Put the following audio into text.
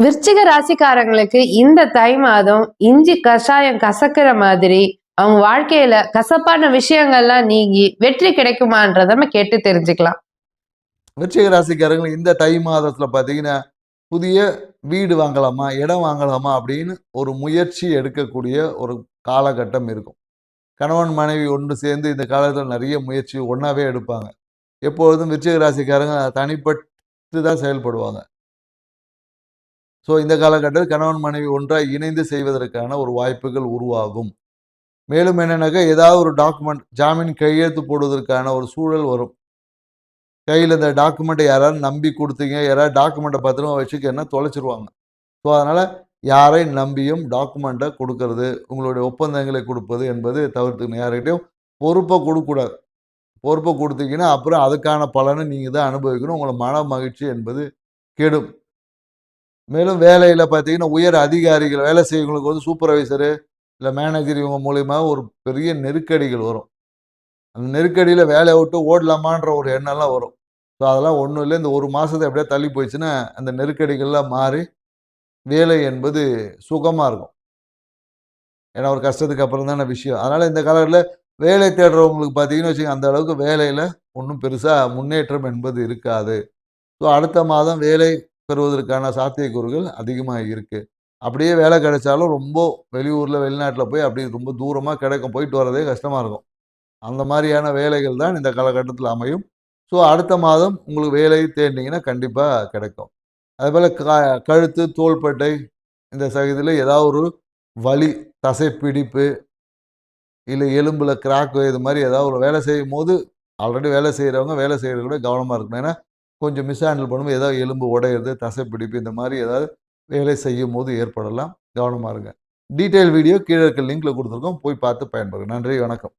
விருச்சிக ராசிக்காரங்களுக்கு இந்த தை மாதம் இஞ்சி கஷாயம் கசக்கிற மாதிரி அவங்க வாழ்க்கையில கசப்பான விஷயங்கள்லாம் நீங்கி வெற்றி கிடைக்குமான்றத நம்ம கேட்டு தெரிஞ்சுக்கலாம். விருச்சிக ராசிக்காரங்களுக்கு இந்த தை மாதத்துல பார்த்தீங்கன்னா, புதிய வீடு வாங்கலாமா, இடம் வாங்கலாமா அப்படின்னு ஒரு முயற்சி எடுக்கக்கூடிய ஒரு காலகட்டம் இருக்கும். கணவன், மனைவி ஒன்று சேர்ந்து இந்த காலத்துல நிறைய முயற்சி ஒண்ணாவே எடுப்பாங்க. எப்பொழுதும் விருச்சிக ராசிக்காரங்க தனிப்பட்டு தான் செயல்படுவாங்க. ஸோ இந்த காலகட்டத்தில் கணவன், மனைவி ஒன்றாய் இணைந்து செய்வதற்கான ஒரு வாய்ப்புகள் உருவாகும். மேலும் என்னன்னாக்கா, ஏதாவது ஒரு டாக்குமெண்ட் ஜாமீன் கையெழுத்து போடுவதற்கான ஒரு சூழல் வரும். கையில் இந்த டாக்குமெண்ட்டை யாராவது நம்பி கொடுத்தீங்க, யாராவது டாக்குமெண்ட்டை பத்திரமா வச்சுக்கன்னா தொலைச்சிருவாங்க. ஸோ அதனால் யாரை நம்பியும் டாக்குமெண்ட்டை கொடுக்கறது, உங்களுடைய ஒப்பந்தங்களை கொடுப்பது என்பது தவிர்த்துக்கணும். யார்கிட்டையும் பொறுப்பை கொடுக்கக்கூடாது. பொறுப்பை கொடுத்தீங்கன்னா அப்புறம் அதுக்கான பலனை நீங்கள் தான் அனுபவிக்கணும். உங்களை மன மகிழ்ச்சி என்பது கெடும். மேலும் வேலையில் பார்த்தீங்கன்னா, உயர் அதிகாரிகள் வேலை செய்யவங்களுக்கு வந்து சூப்பர்வைசரு இல்லை மேனேஜர் இவங்க மூலியமா ஒரு பெரிய நெருக்கடிகள் வரும். அந்த நெருக்கடியில் வேலையை விட்டு ஓடலாமான்ற ஒரு எண்ணம்லாம் வரும். ஸோ அதெல்லாம் ஒன்றும் இல்லை. இந்த ஒரு மாதத்தை அப்படியே தள்ளி போயிடுச்சுன்னா அந்த நெருக்கடிகள்லாம் மாறி வேலை என்பது சுகமாக இருக்கும். ஏன்னா ஒரு கஷ்டத்துக்கு அப்புறம் தானே விஷயம். அதனால் இந்த காலத்தில் வேலை தேடுறவங்களுக்கு பார்த்தீங்கன்னு வச்சுக்கோங்க, அந்த அளவுக்கு வேலையில் ஒன்றும் பெருசாக முன்னேற்றம் என்பது இருக்காது. ஸோ அடுத்த மாதம் வேலை பெறுவதற்கான சாத்தியக்கூறுகள் அதிகமாக இருக்குது. அப்படியே வேலை கிடைச்சாலும் ரொம்ப வெளியூரில் வெளிநாட்டில் போய் அப்படி ரொம்ப தூரமாக கிடைக்கும். போயிட்டு வரதே கஷ்டமாக இருக்கும். அந்த மாதிரியான வேலைகள் தான் இந்த காலகட்டத்தில் அமையும். ஸோ அடுத்த மாதம் உங்களுக்கு வேலை தேடினீங்கன்னா கண்டிப்பாக கிடைக்கும். அதேபோல் கழுத்து, தோள்பட்டை இந்த இதில் ஏதாவது ஒரு வலி, தசைப்பிடிப்பு, இல்லை எலும்பில் கிராக்கு இது மாதிரி ஏதாவது ஒரு வேலை செய்யும்போது ஆல்ரெடி வேலை செய்கிறவங்க வேலை செய்கிறத கூட கவனமாக இருக்கணும். ஏன்னா கொஞ்சம் மிஸ் ஹேண்டில் பண்ணும்போது ஏதாவது எலும்பு உடையிறது, தசைப்பிடிப்பு இந்த மாதிரி ஏதாவது வேலை செய்யும் போது ஏற்படலாம். கவனமாக இருங்க. டீட்டெயில் வீடியோ கீழே இருக்க லிங்க்ல கொடுத்துருக்கோம். போய் பார்த்து பயன்பெறுங்க. நன்றி, வணக்கம்.